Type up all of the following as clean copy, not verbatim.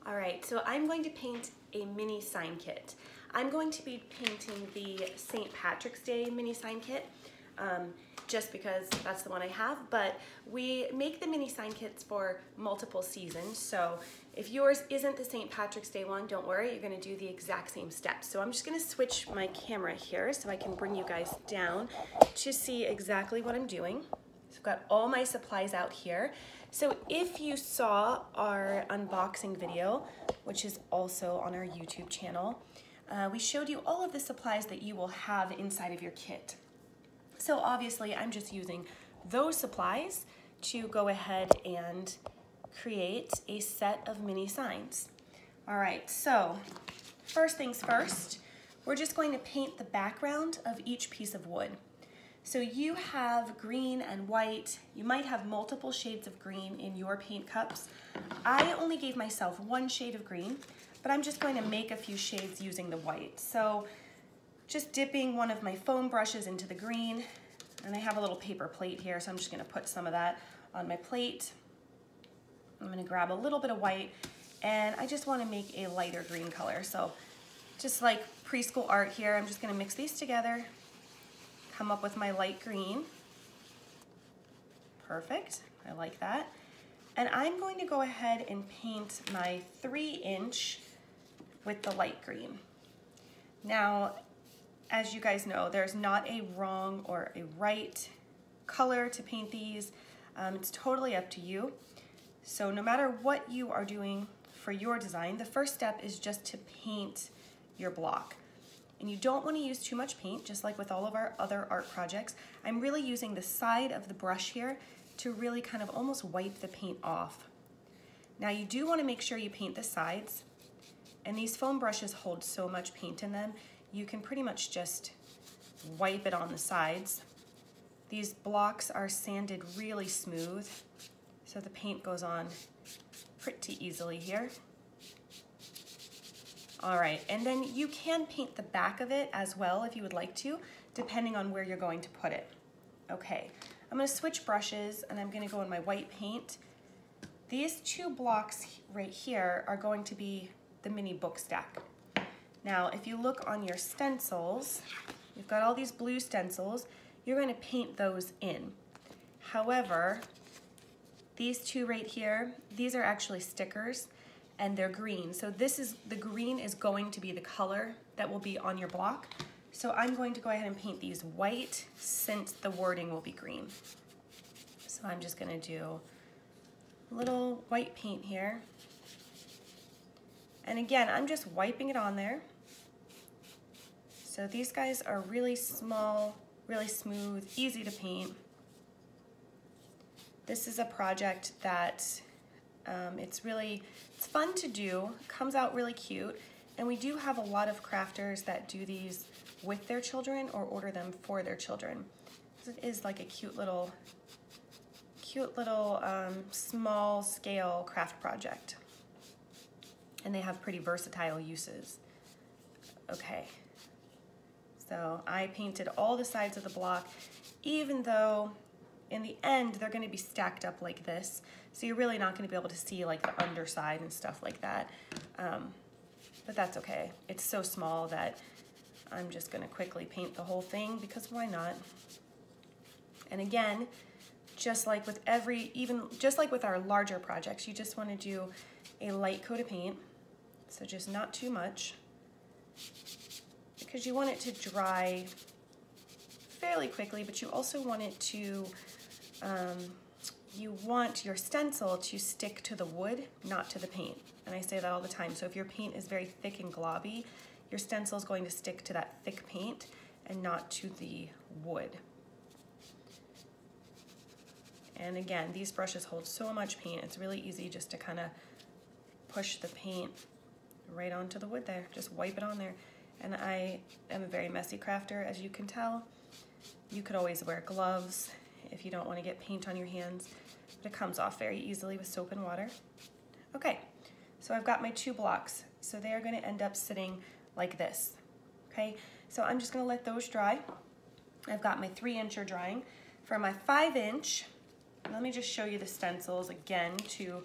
All right, so I'm going to paint a mini sign kit. I'm going to be painting the St. Patrick's Day mini sign kit, just because that's the one I have, but we make the mini sign kits for multiple seasons, so if yours isn't the St. Patrick's Day one, don't worry, you're gonna do the exact same steps. So I'm just gonna switch my camera here so I can bring you guys down to see exactly what I'm doing. So I've got all my supplies out here. So if you saw our unboxing video, which is also on our YouTube channel, we showed you all of the supplies that you will have inside of your kit. So obviously I'm just using those supplies to go ahead and create a set of mini signs. All right, so first things first, we're just going to paint the background of each piece of wood. So you have green and white. You might have multiple shades of green in your paint cups. I only gave myself one shade of green, but I'm just going to make a few shades using the white. So just dipping one of my foam brushes into the green, and I have a little paper plate here, so I'm just gonna put some of that on my plate. I'm gonna grab a little bit of white, and I just wanna make a lighter green color. So just like preschool art here, I'm just gonna mix these together, come up with my light green. Perfect, I like that. And I'm going to go ahead and paint my 3-inch with the light green. Now, as you guys know, there's not a wrong or a right color to paint these. It's totally up to you. So no matter what you are doing for your design, the first step is just to paint your block. And you don't want to use too much paint, just like with all of our other art projects. I'm really using the side of the brush here to really kind of almost wipe the paint off. Now you do want to make sure you paint the sides, and these foam brushes hold so much paint in them, you can pretty much just wipe it on the sides. These blocks are sanded really smooth, so the paint goes on pretty easily here. All right, and then you can paint the back of it as well if you would like to, depending on where you're going to put it. Okay, I'm gonna switch brushes and I'm gonna go in my white paint. These two blocks right here are going to be the mini book stack. Now, if you look on your stencils, you've got all these blue stencils, you're gonna paint those in. However, these two right here, these are actually stickers, and they're green. So the green is going to be the color that will be on your block. So I'm going to go ahead and paint these white since the wording will be green. So I'm just gonna do a little white paint here. And again, I'm just wiping it on there. So these guys are really small, really smooth, easy to paint. This is a project that it's fun to do, comes out really cute, and we do have a lot of crafters that do these with their children or order them for their children. It is like a cute little small scale craft project. And they have pretty versatile uses. Okay, so I painted all the sides of the block, even though in the end they're gonna be stacked up like this. So you're really not gonna be able to see like the underside and stuff like that. But that's okay. It's so small that I'm just gonna quickly paint the whole thing because why not? And again, just like with just like with our larger projects, you just wanna do a light coat of paint. So just not too much, because you want it to dry fairly quickly, but you also want it to, you want your stencil to stick to the wood, not to the paint. And I say that all the time. So if your paint is very thick and globby, your stencil is going to stick to that thick paint and not to the wood. And again, these brushes hold so much paint, it's really easy just to kind of push the paint right onto the wood there. Just wipe it on there. And I am a very messy crafter, as you can tell. You could always wear gloves if you don't want to get paint on your hands, but it comes off very easily with soap and water. Okay, so I've got my two blocks. So they are going to end up sitting like this. Okay, so I'm just going to let those dry. I've got my 3-incher drying. For my 5-inch, let me just show you the stencils again to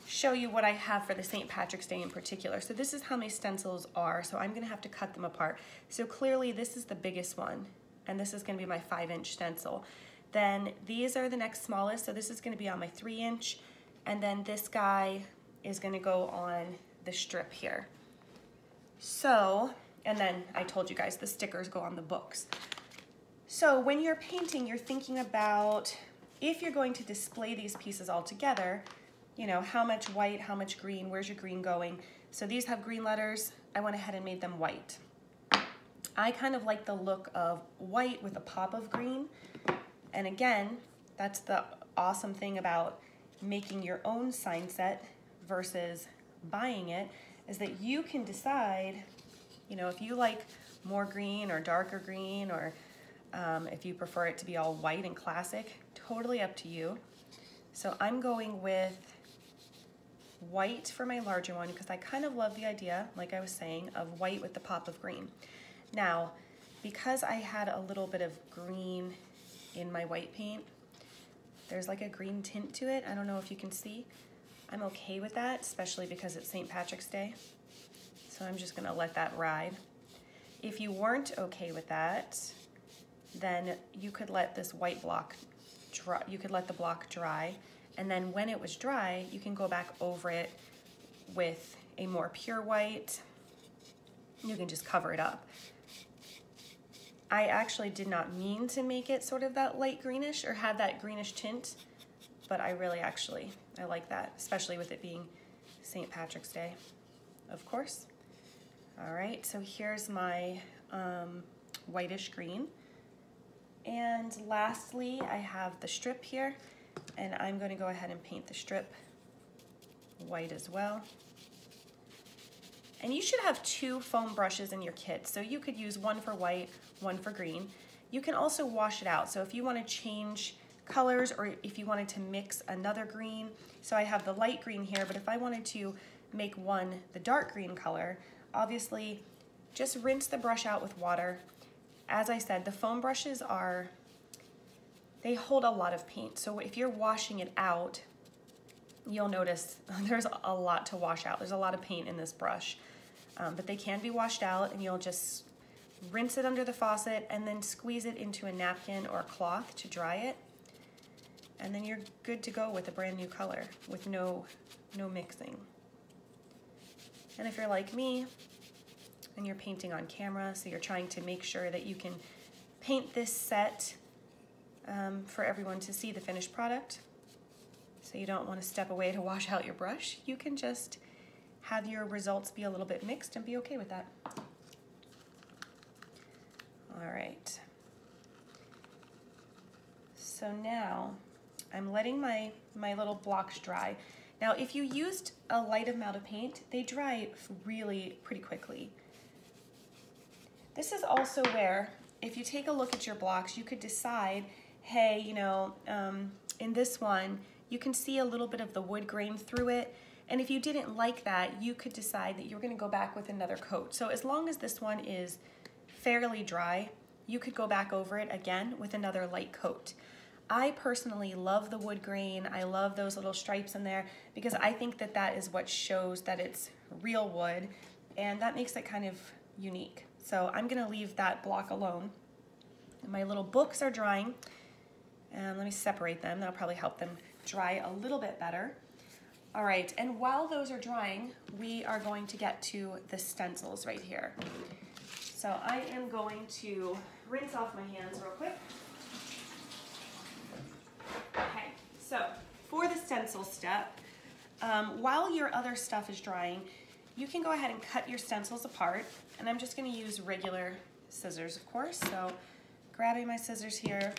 show you what I have for the St. Patrick's Day in particular. So this is how my stencils are, so I'm gonna have to cut them apart. So clearly this is the biggest one, and this is gonna be my 5-inch stencil. Then these are the next smallest, so this is gonna be on my 3-inch, and then this guy is gonna go on the strip here. So, and then I told you guys the stickers go on the books. So when you're painting, you're thinking about, if you're going to display these pieces all together, you know, how much white, how much green, where's your green going? So these have green letters. I went ahead and made them white. I kind of like the look of white with a pop of green. And again, that's the awesome thing about making your own sign set versus buying it, is that you can decide, you know, if you like more green or darker green, or if you prefer it to be all white and classic, totally up to you. So I'm going with white for my larger one because I kind of love the idea, like I was saying, of white with the pop of green. Now, because I had a little bit of green in my white paint, there's like a green tint to it. I don't know if you can see. I'm okay with that, especially because it's St. Patrick's Day. So I'm just gonna let that ride. If you weren't okay with that, then you could let this white block dry. You could let the block dry, and then when it was dry, you can go back over it with a more pure white. You can just cover it up. I actually did not mean to make it sort of that light greenish or have that greenish tint, but I really I like that, especially with it being St. Patrick's Day, of course. All right, so here's my whitish green. And lastly, I have the strip here, and I'm going to go ahead and paint the strip white as well. And you should have 2 foam brushes in your kit, so you could use one for white, one for green. You can also wash it out, so if you want to change colors or if you wanted to mix another green, so I have the light green here, but if I wanted to make one the dark green color, obviously just rinse the brush out with water. As I said, the foam brushes they hold a lot of paint. So if you're washing it out, you'll notice there's a lot to wash out. There's a lot of paint in this brush, but they can be washed out, and you'll just rinse it under the faucet and then squeeze it into a napkin or a cloth to dry it. And then you're good to go with a brand new color with no mixing. And if you're like me, and you're painting on camera, so you're trying to make sure that you can paint this set for everyone to see the finished product, so you don't want to step away to wash out your brush, you can just have your results be a little bit mixed and be okay with that. All right. So now I'm letting my little blocks dry. Now, if you used a light amount of paint, they dry really pretty quickly. This is also where, if you take a look at your blocks, you could decide, hey, you know, in this one, you can see a little bit of the wood grain through it. And if you didn't like that, you could decide that you're gonna go back with another coat. So as long as this one is fairly dry, you could go back over it again with another light coat. I personally love the wood grain. I love those little stripes in there because I think that that is what shows that it's real wood, and that makes it kind of unique. So I'm gonna leave that block alone. And my little books are drying, and let me separate them. That'll probably help them dry a little bit better. All right, and while those are drying, we are going to get to the stencils right here. So I am going to rinse off my hands real quick. Okay, so for the stencil step, while your other stuff is drying, you can go ahead and cut your stencils apart, and I'm just gonna use regular scissors, of course. So grabbing my scissors here.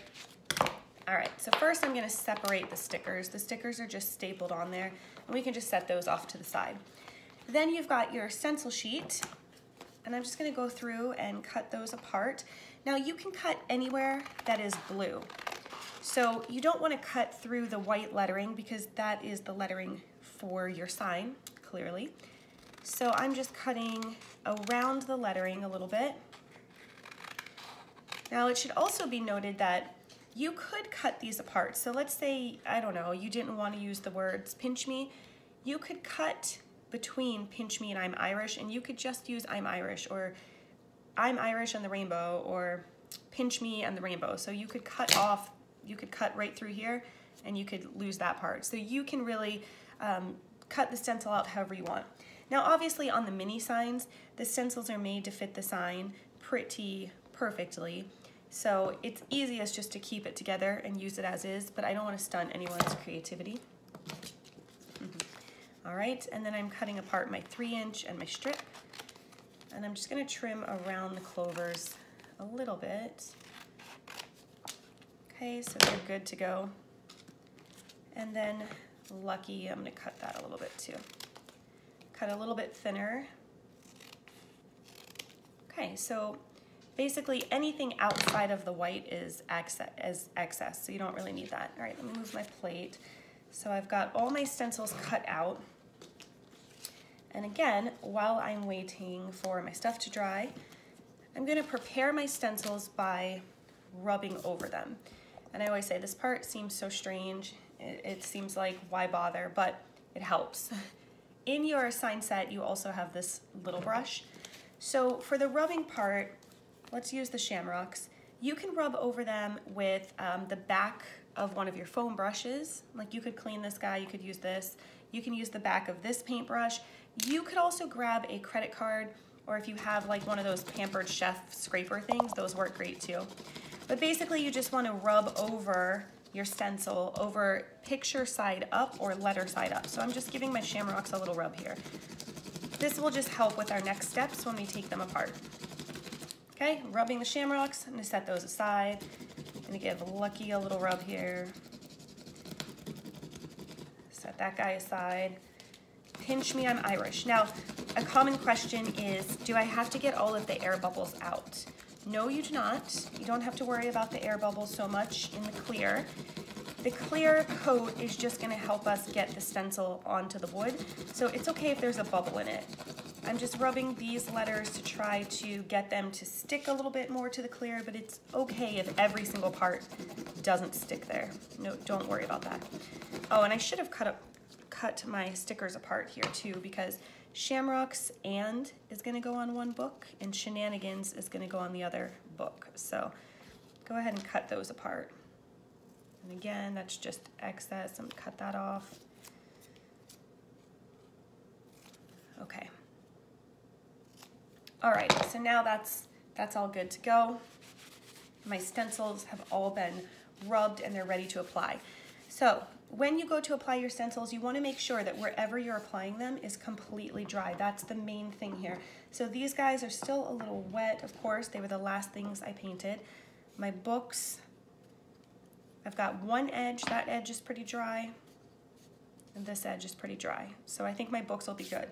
All right, so first I'm gonna separate the stickers. The stickers are just stapled on there, and we can just set those off to the side. Then you've got your stencil sheet, and I'm just gonna go through and cut those apart. Now you can cut anywhere that is blue. So you don't wanna cut through the white lettering because that is the lettering for your sign, clearly. So I'm just cutting around the lettering a little bit. Now it should also be noted that you could cut these apart. So let's say, I don't know, you didn't want to use the words pinch me. you could cut between Pinch Me and I'm Irish, and you could just use I'm Irish, or I'm Irish and the rainbow, or Pinch Me and the rainbow. So you could cut off, you could cut right through here, and you could lose that part. So you can really cut the stencil out however you want. Now obviously on the mini signs, the stencils are made to fit the sign pretty perfectly. So it's easiest just to keep it together and use it as is, but I don't want to stunt anyone's creativity. All right, and then I'm cutting apart my 3" and my strip, and I'm just going to trim around the clovers a little bit. Okay, so they're good to go. And then lucky, I'm going to cut that a little bit too. Cut a little bit thinner. Okay, so basically anything outside of the white is excess, so you don't really need that. All right, let me move my plate. So I've got all my stencils cut out. And again, while I'm waiting for my stuff to dry, I'm gonna prepare my stencils by rubbing over them. And I always say this part seems so strange. It seems like, why bother, but it helps. In your sign set, you also have this little brush. So for the rubbing part, let's use the Shamrocks. You can rub over them with the back of one of your foam brushes. Like you could clean this guy, you could use this. You can use the back of this paintbrush. You could also grab a credit card, or if you have like one of those Pampered Chef scraper things, those work great too. But basically you just want to rub over your stencil over picture side up or letter side up. So I'm just giving my Shamrocks a little rub here. This will just help with our next steps when we take them apart. Okay, rubbing the Shamrocks, I'm gonna set those aside. I'm gonna give Lucky a little rub here. Set that guy aside. Pinch Me, I'm Irish. Now, a common question is, do I have to get all of the air bubbles out? No, you do not. You don't have to worry about the air bubbles so much in the clear. The clear coat is just gonna help us get the stencil onto the wood, so it's okay if there's a bubble in it. I'm just rubbing these letters to try to get them to stick a little bit more to the clear, but it's okay if every single part doesn't stick there. No, don't worry about that. Oh, and I should have cut my stickers apart here too, because Shamrocks and is gonna go on one book and Shenanigans is gonna go on the other book. So go ahead and cut those apart. And again, that's just excess. I'm gonna cut that off. Okay. All right, so now that's all good to go. My stencils have all been rubbed and they're ready to apply. So when you go to apply your stencils, you want to make sure that wherever you're applying them is completely dry. That's the main thing here. So these guys are still a little wet, of course. They were the last things I painted. My books, I've got one edge. That edge is pretty dry. And this edge is pretty dry. So I think my books will be good.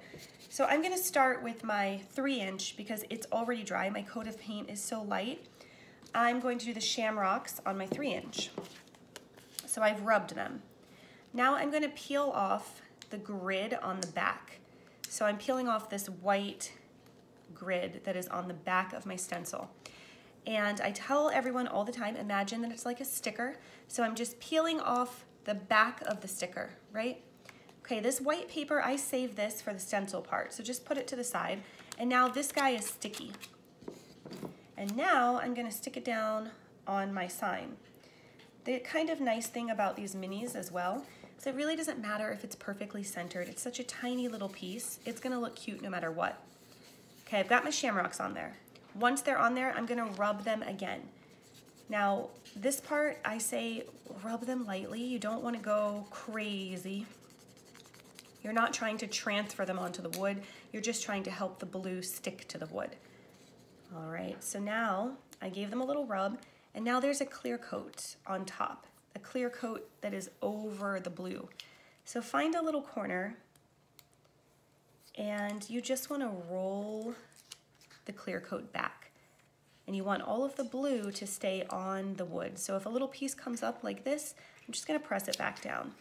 So I'm going to start with my 3" because it's already dry. My coat of paint is so light. I'm going to do the Shamrocks on my 3". So I've rubbed them. Now I'm going to peel off the grid on the back. So I'm peeling off this white grid that is on the back of my stencil. And I tell everyone all the time, imagine that it's like a sticker. So I'm just peeling off the back of the sticker, right? Okay, this white paper, I save this for the stencil part. So just put it to the side. And now this guy is sticky. And now I'm going to stick it down on my sign. The kind of nice thing about these minis as well is it really doesn't matter if it's perfectly centered. It's such a tiny little piece. It's gonna look cute no matter what. Okay, I've got my Shamrocks on there. Once they're on there, I'm gonna rub them again. Now, this part, I say rub them lightly. You don't wanna go crazy. You're not trying to transfer them onto the wood. You're just trying to help the blue stick to the wood. All right, so now I gave them a little rub. And now there's a clear coat on top, a clear coat that is over the blue. So find a little corner and you just want to roll the clear coat back. And you want all of the blue to stay on the wood. So if a little piece comes up like this, I'm just going to press it back down.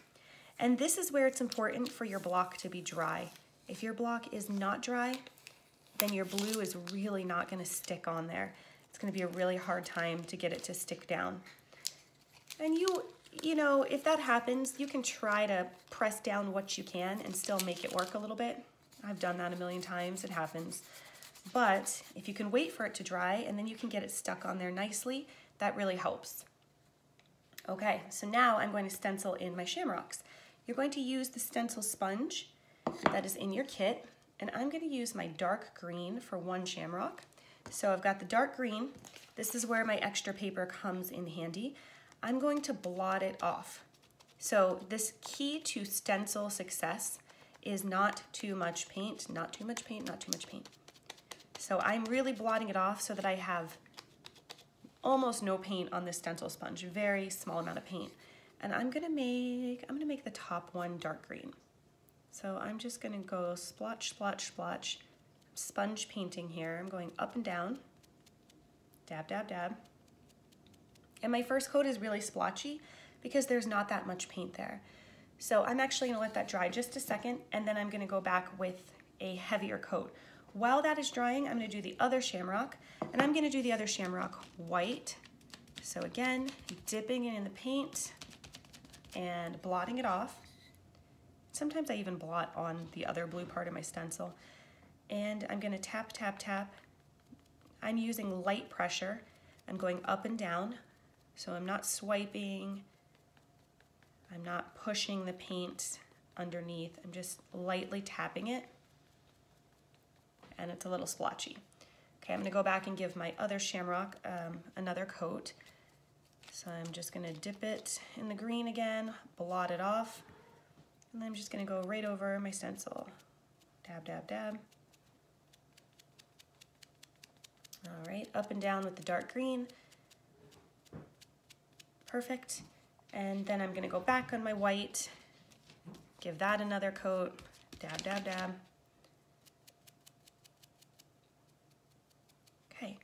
And this is where it's important for your block to be dry. If your block is not dry, then your blue is really not going to stick on there. It's going to be a really hard time to get it to stick down. And you know, if that happens, you can try to press down what you can and still make it work a little bit. I've done that a million times, it happens. But if you can wait for it to dry and then you can get it stuck on there nicely, that really helps. Okay, so now I'm going to stencil in my shamrocks. You're going to use the stencil sponge that is in your kit, and I'm going to use my dark green for one shamrock. So I've got the dark green. This is where my extra paper comes in handy. I'm going to blot it off. So this key to stencil success is not too much paint, not too much paint, not too much paint. So I'm really blotting it off so that I have almost no paint on this stencil sponge, very small amount of paint. And I'm gonna make the top one dark green. So I'm just gonna go splotch, splotch, splotch, sponge painting here. I'm going up and down, dab, dab, dab. And my first coat is really splotchy because there's not that much paint there. So I'm actually gonna let that dry just a second, and then I'm gonna go back with a heavier coat. While that is drying, I'm gonna do the other shamrock, and I'm gonna do the other shamrock white. So again, dipping it in the paint and blotting it off. Sometimes I even blot on the other blue part of my stencil. And I'm gonna tap, tap, tap. I'm using light pressure. I'm going up and down. So I'm not swiping. I'm not pushing the paint underneath. I'm just lightly tapping it. And it's a little splotchy. Okay, I'm gonna go back and give my other shamrock another coat. So I'm just gonna dip it in the green again, blot it off, and then I'm just gonna go right over my stencil. Dab, dab, dab. All right, up and down with the dark green. Perfect. And then I'm gonna go back on my white, give that another coat, dab, dab, dab. Okay,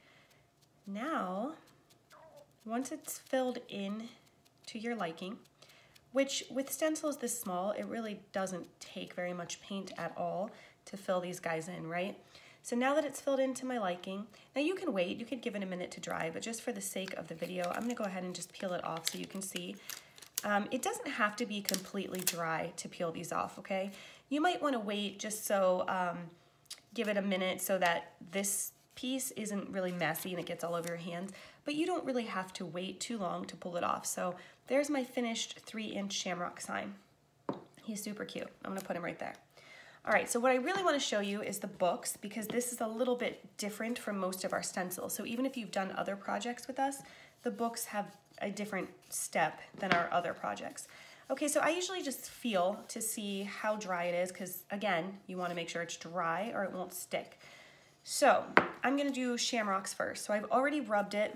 now, once it's filled in to your liking, which with stencils this small, it really doesn't take very much paint at all to fill these guys in, right? So now that it's filled into my liking, now you can wait, you could give it a minute to dry, but just for the sake of the video, I'm gonna go ahead and just peel it off so you can see. It doesn't have to be completely dry to peel these off, okay? You might wanna wait just so, give it a minute so that this piece isn't really messy and it gets all over your hands, but you don't really have to wait too long to pull it off. So there's my finished 3-inch shamrock sign. He's super cute. I'm gonna put him right there. All right, so what I really wanna show you is the books, because this is a little bit different from most of our stencils. So even if you've done other projects with us, the books have a different step than our other projects. Okay, so I usually just feel to see how dry it is, because again, you wanna make sure it's dry or it won't stick. So I'm gonna do shamrocks first. So I've already rubbed it.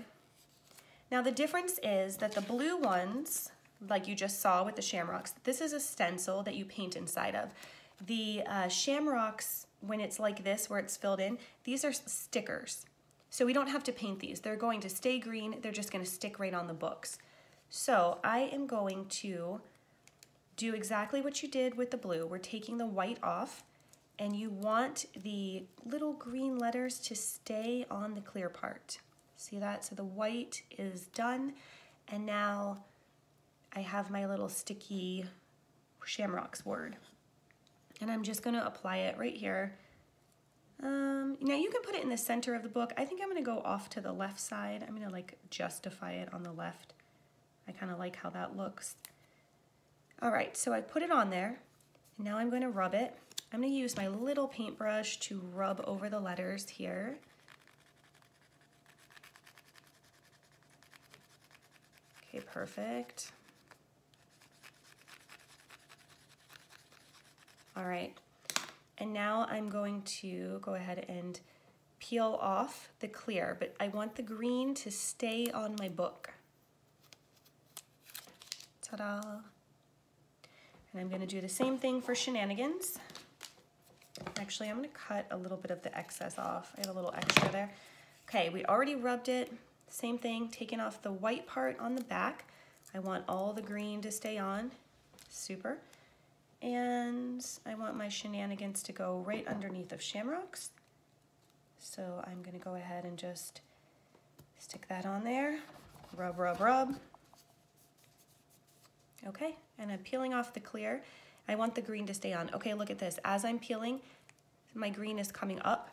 Now the difference is that the blue ones, like you just saw with the shamrocks, this is a stencil that you paint inside of. The shamrocks, when it's like this, where it's filled in, these are stickers. So we don't have to paint these. They're going to stay green. They're just gonna stick right on the books. So I am going to do exactly what you did with the blue. We're taking the white off, and you want the little green letters to stay on the clear part. See that? So the white is done, and now I have my little sticky shamrocks word. And I'm just gonna apply it right here. Now you can put it in the center of the book. I think I'm gonna go off to the left side. I'm gonna like justify it on the left. I kinda like how that looks. All right, so I put it on there, and now I'm gonna rub it. I'm gonna use my little paintbrush to rub over the letters here. Okay, perfect. All right, and now I'm going to go ahead and peel off the clear, but I want the green to stay on my book. Ta-da. And I'm gonna do the same thing for Shenanigans. Actually, I'm gonna cut a little bit of the excess off. I have a little extra there. Okay, we already rubbed it. Same thing, taking off the white part on the back. I want all the green to stay on. Super. And I want my Shenanigans to go right underneath of Shamrocks. So I'm gonna go ahead and just stick that on there. Rub, rub, rub. Okay, and I'm peeling off the clear. I want the green to stay on. Okay, look at this. As I'm peeling, my green is coming up.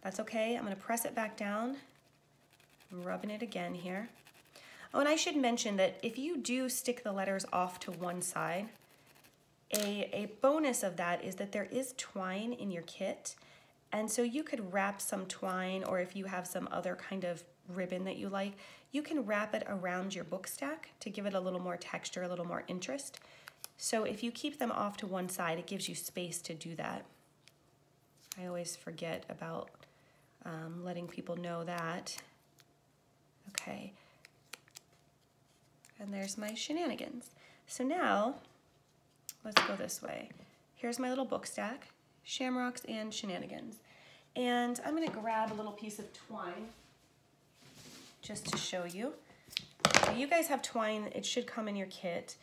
That's okay. I'm gonna press it back down. I'm rubbing it again here. Oh, and I should mention that if you do stick the letters off to one side, a bonus of that is that there is twine in your kit. And so you could wrap some twine, or if you have some other kind of ribbon that you like, you can wrap it around your book stack to give it a little more texture, a little more interest. So if you keep them off to one side, it gives you space to do that. I always forget about letting people know that. Okay, and there's my shenanigans. So now, let's go this way. Here's my little book stack, shamrocks and shenanigans. And I'm gonna grab a little piece of twine just to show you. So you guys have twine, it should come in your kit.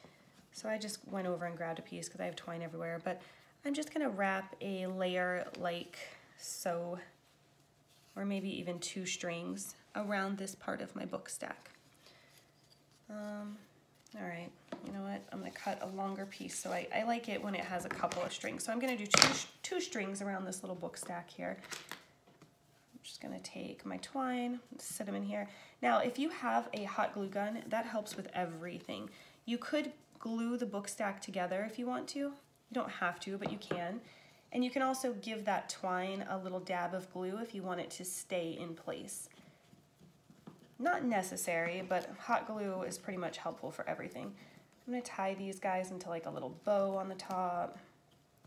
So I just went over and grabbed a piece because I have twine everywhere, but I'm just gonna wrap a layer like so, or maybe even 2 strings around this part of my book stack. All right, you know what? I'm gonna cut a longer piece. So I like it when it has a couple of strings. So I'm gonna do two strings around this little book stack here. I'm just gonna take my twine, set them in here. Now, if you have a hot glue gun, that helps with everything. You could glue the book stack together if you want to. You don't have to, but you can. And you can also give that twine a little dab of glue if you want it to stay in place. Not necessary, but hot glue is pretty much helpful for everything. I'm gonna tie these guys into like a little bow on the top,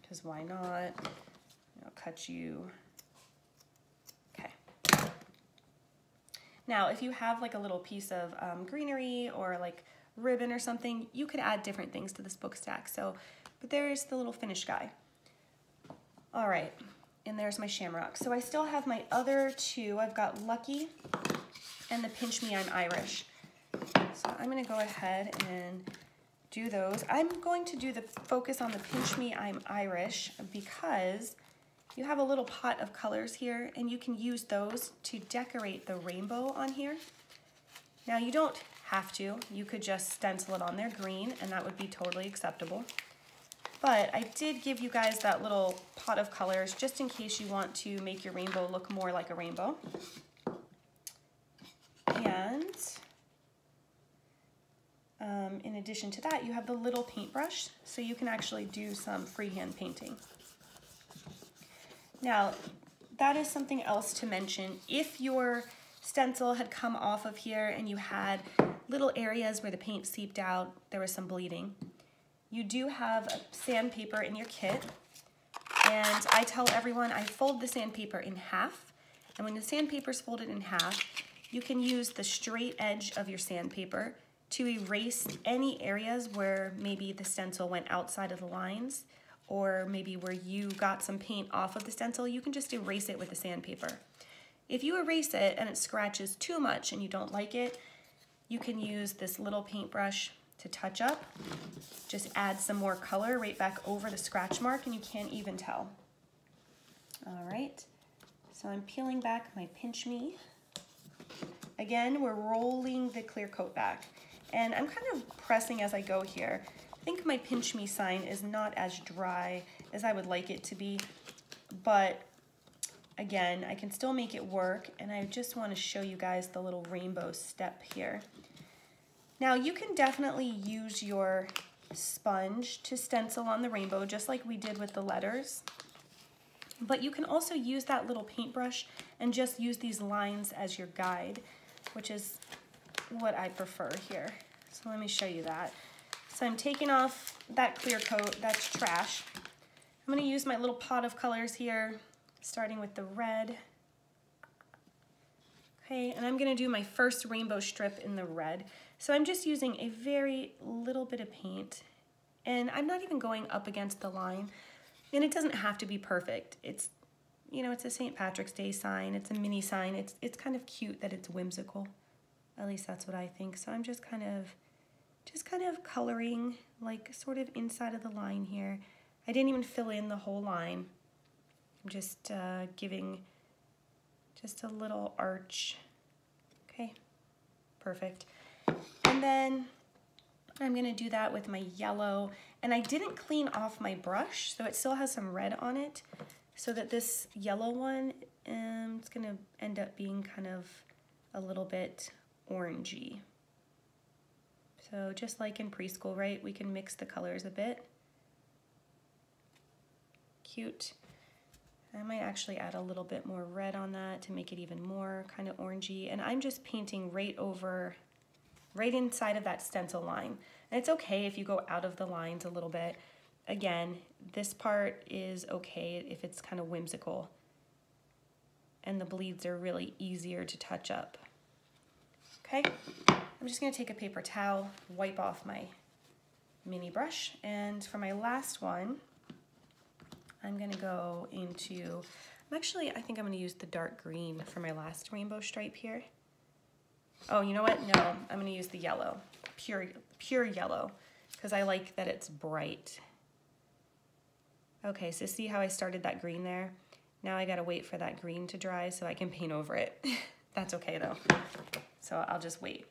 because why not? I'll cut you. Okay. Now, if you have like a little piece of greenery or like ribbon or something, you could add different things to this book stack. So, but there's the little finished guy. All right, and there's my shamrock. So I still have my other 2. I've got Lucky and the Pinch Me, I'm Irish. So I'm gonna go ahead and do those. I'm going to do the focus on the Pinch Me, I'm Irish because you have a little pot of colors here and you can use those to decorate the rainbow on here. Now you don't have to, you could just stencil it on there green and that would be totally acceptable. But I did give you guys that little pot of colors just in case you want to make your rainbow look more like a rainbow. And in addition to that, you have the little paintbrush, so you can actually do some freehand painting. Now, that is something else to mention. If your stencil had come off of here and you had little areas where the paint seeped out, there was some bleeding, you do have a sandpaper in your kit. And I tell everyone I fold the sandpaper in half. And when the sandpaper is folded in half, you can use the straight edge of your sandpaper to erase any areas where maybe the stencil went outside of the lines, or maybe where you got some paint off of the stencil. You can just erase it with the sandpaper. If you erase it and it scratches too much and you don't like it, you can use this little paintbrush to touch up. Just add some more color right back over the scratch mark and you can't even tell. All right, so I'm peeling back my Pinch Me. Again, we're rolling the clear coat back. And I'm kind of pressing as I go here. I think my Pinch Me sign is not as dry as I would like it to be, but again, I can still make it work, and I just want to show you guys the little rainbow step here. Now, you can definitely use your sponge to stencil on the rainbow, just like we did with the letters. But you can also use that little paintbrush and just use these lines as your guide, which is what I prefer here. So let me show you that. So I'm taking off that clear coat, that's trash. I'm gonna use my little pot of colors here, starting with the red. Okay, and I'm gonna do my first rainbow strip in the red. So I'm just using a very little bit of paint, and I'm not even going up against the line. And it doesn't have to be perfect. It's, you know, it's a St. Patrick's Day sign. It's a mini sign. It's kind of cute that it's whimsical. At least that's what I think. So I'm just kind of coloring like sort of inside of the line here. I didn't even fill in the whole line. I'm just giving just a little arch. Okay, perfect. And then I'm gonna do that with my yellow, and I didn't clean off my brush, so it still has some red on it, so that this yellow one, it's gonna end up being kind of a little bit orangey. So just like in preschool, right? We can mix the colors a bit. Cute. I might actually add a little bit more red on that to make it even more kind of orangey. And I'm just painting right inside of that stencil line. And it's okay if you go out of the lines a little bit. Again, this part is okay if it's kind of whimsical. And the bleeds are really easier to touch up. Okay, I'm just gonna take a paper towel, wipe off my mini brush, and for my last one, I'm gonna go into, I think I'm gonna use the dark green for my last rainbow stripe here. Oh, you know what? No, I'm gonna use the yellow, pure yellow, because I like that it's bright. Okay, so see how I started that green there? Now I gotta wait for that green to dry so I can paint over it. That's okay though. So I'll just wait.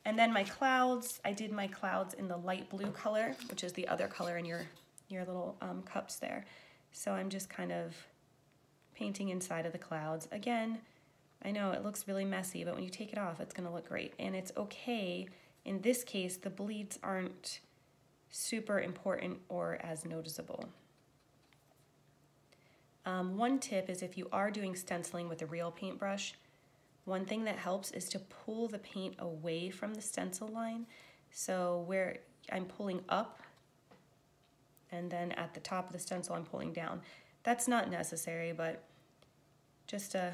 And then my clouds, I did my clouds in the light blue color, which is the other color in your little cups there. So I'm just kind of painting inside of the clouds. Again, I know it looks really messy, but when you take it off, it's gonna look great. And it's okay, in this case, the bleeds aren't super important or as noticeable. One tip is if you are doing stenciling with a real paintbrush, one thing that helps is to pull the paint away from the stencil line. So where I'm pulling up, and then at the top of the stencil I'm pulling down. That's not necessary, but just a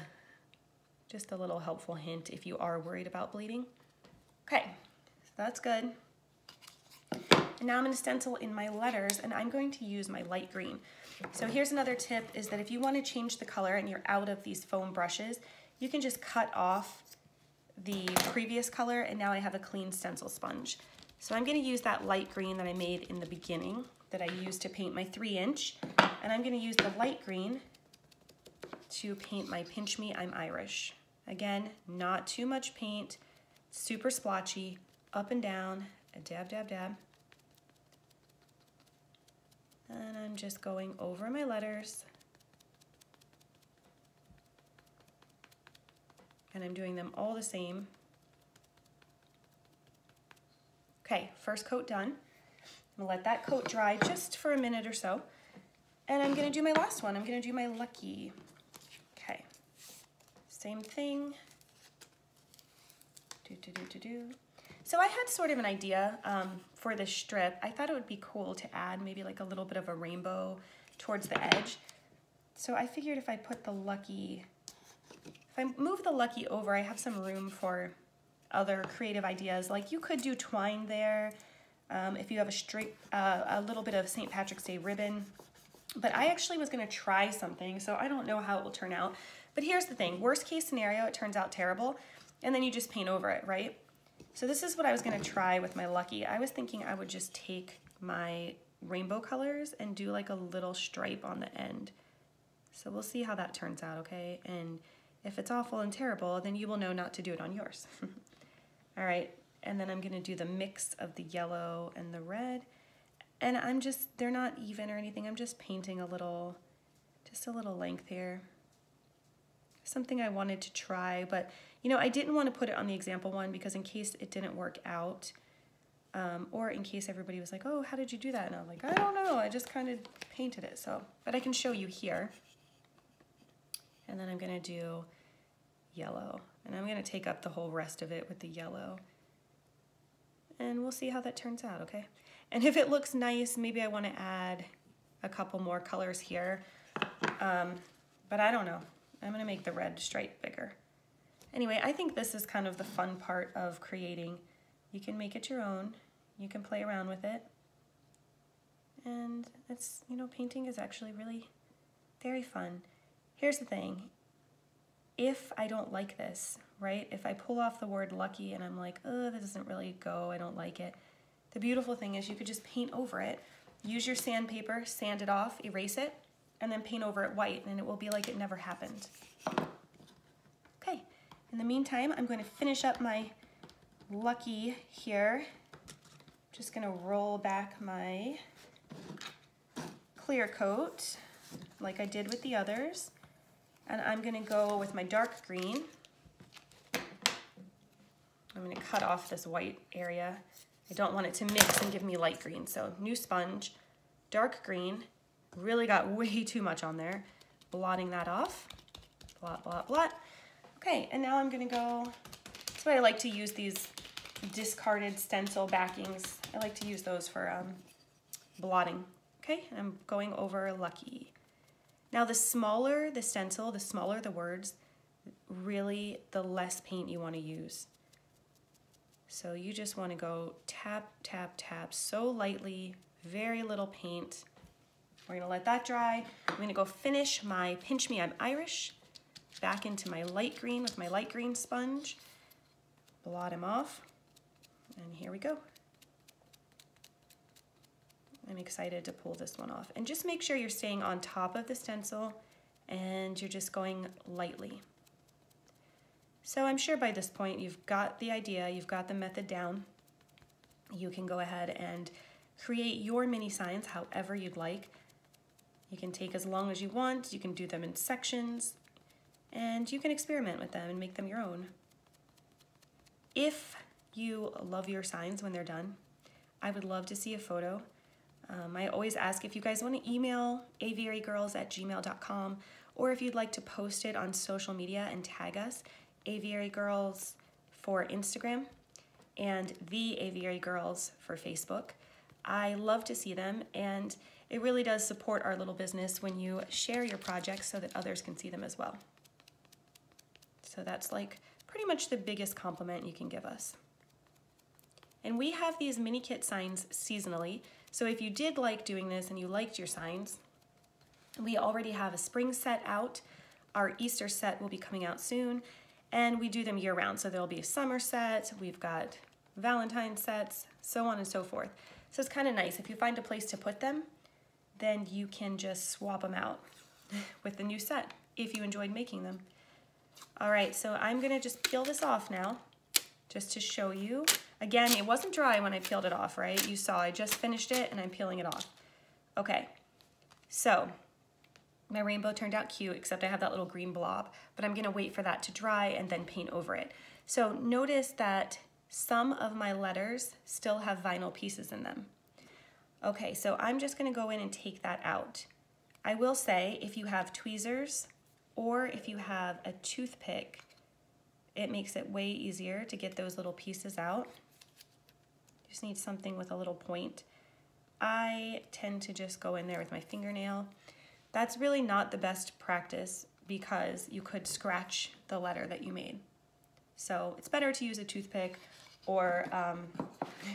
little helpful hint if you are worried about bleeding. Okay, so that's good. And now I'm gonna stencil in my letters, and I'm going to use my light green. So here's another tip, is that if you want to change the color and you're out of these foam brushes, you can just cut off the previous color, and now I have a clean stencil sponge. So I'm gonna use that light green that I made in the beginning that I used to paint my 3-inch, and I'm gonna use the light green to paint my Pinch Me, I'm Irish. Again, not too much paint, super splotchy, up and down, a dab, dab, dab. And I'm just going over my letters. And I'm doing them all the same. Okay, first coat done. I'm gonna let that coat dry just for a minute or so. And I'm gonna do my last one. I'm gonna do my Lucky. Okay, same thing. So I had sort of an idea for this strip. I thought it would be cool to add maybe like a little bit of a rainbow towards the edge. So I figured if I put the Lucky, if I move the Lucky over, I have some room for other creative ideas. Like you could do twine there if you have a little bit of St. Patrick's Day ribbon. But I actually was gonna try something, so I don't know how it will turn out. But here's the thing, worst case scenario, it turns out terrible, and then you just paint over it, right? So this is what I was gonna try with my Lucky. I was thinking I would just take my rainbow colors and do like a little stripe on the end. So we'll see how that turns out, okay? And if it's awful and terrible, then you will know not to do it on yours. All right, and then I'm gonna do the mix of the yellow and the red. And they're not even or anything, I'm just painting just a little length here. Something I wanted to try, but you know, I didn't want to put it on the example one because in case it didn't work out, or in case everybody was like, oh, how did you do that? And I'm like, I don't know, I just kind of painted it, so. But I can show you here. And then I'm gonna do yellow. And I'm gonna take up the whole rest of it with the yellow. And we'll see how that turns out, okay? And if it looks nice, maybe I wanna add a couple more colors here. But I don't know. I'm gonna make the red stripe bigger. Anyway, I think this is kind of the fun part of creating. You can make it your own. You can play around with it. And it's, you know, painting is actually really very fun. Here's the thing. If I don't like this, right? If I pull off the word Lucky and I'm like, oh, that doesn't really go, I don't like it. The beautiful thing is you could just paint over it. Use your sandpaper, sand it off, erase it, and then paint over it white, and it will be like it never happened. Okay, in the meantime, I'm going to finish up my Lucky here. Just gonna roll back my clear coat like I did with the others. And I'm gonna go with my dark green. I'm gonna cut off this white area. I don't want it to mix and give me light green. So new sponge, dark green, really got way too much on there. Blotting that off, blot, blot, blot. Okay, and now I'm gonna go, that's why I like to use these discarded stencil backings. I like to use those for blotting. Okay, and I'm going over Lucky. Now the smaller the stencil, the smaller the words, really the less paint you wanna use. So you just wanna go tap, tap, tap so lightly, very little paint. We're gonna let that dry. I'm gonna go finish my Pinch Me, I'm Irish, back into my light green with my light green sponge. Blot him off, and here we go. I'm excited to pull this one off. And just make sure you're staying on top of the stencil and you're just going lightly. So I'm sure by this point you've got the idea, you've got the method down. You can go ahead and create your mini signs however you'd like. You can take as long as you want, you can do them in sections, and you can experiment with them and make them your own. If you love your signs when they're done, I would love to see a photo. I always ask if you guys want to email aviarygirls@gmail.com, or if you'd like to post it on social media and tag us, Aviary Girls for Instagram and The Aviary Girls for Facebook. I love to see them, and it really does support our little business when you share your projects so that others can see them as well. So that's like pretty much the biggest compliment you can give us. And we have these mini kit signs seasonally. So if you did like doing this and you liked your signs, we already have a spring set out. Our Easter set will be coming out soon, and we do them year round. So there'll be a summer set, we've got Valentine sets, so on and so forth. So it's kind of nice. If you find a place to put them, then you can just swap them out with the new set if you enjoyed making them. All right, so I'm gonna just peel this off now, just to show you. Again, it wasn't dry when I peeled it off, right? You saw I just finished it and I'm peeling it off. Okay, so my rainbow turned out cute, except I have that little green blob, but I'm gonna wait for that to dry and then paint over it. So notice that some of my letters still have vinyl pieces in them. Okay, so I'm just gonna go in and take that out. I will say, if you have tweezers or if you have a toothpick, it makes it way easier to get those little pieces out. Just need something with a little point. I tend to just go in there with my fingernail. That's really not the best practice because you could scratch the letter that you made. So it's better to use a toothpick or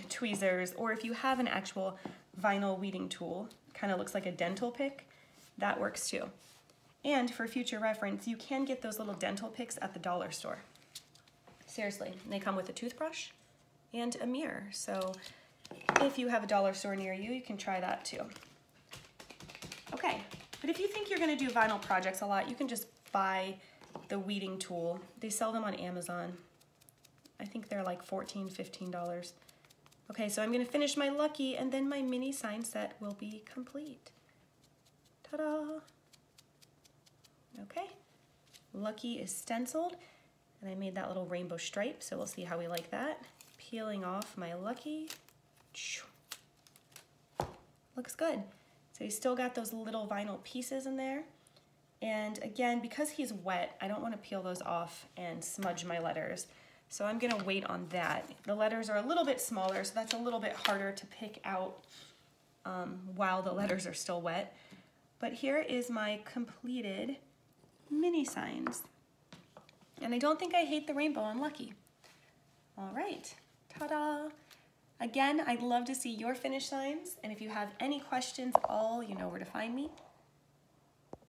tweezers, or if you have an actual vinyl weeding tool, kind of looks like a dental pick, that works too. And for future reference, you can get those little dental picks at the dollar store. Seriously, they come with a toothbrush and a mirror. So if you have a dollar store near you, you can try that too. Okay, but if you think you're gonna do vinyl projects a lot, you can just buy the weeding tool. They sell them on Amazon. I think they're like $14, $15. Okay, so I'm gonna finish my Lucky and then my mini sign set will be complete. Ta-da! Okay, Lucky is stenciled and I made that little rainbow stripe, so we'll see how we like that. Peeling off my Lucky. Looks good. So he's still got those little vinyl pieces in there. And again, because he's wet, I don't want to peel those off and smudge my letters. So I'm gonna wait on that. The letters are a little bit smaller, so that's a little bit harder to pick out while the letters are still wet. But here is my completed mini signs. And I don't think I hate the rainbow on Lucky. All right, ta-da. Again, I'd love to see your finished signs, and if you have any questions at all, you know where to find me.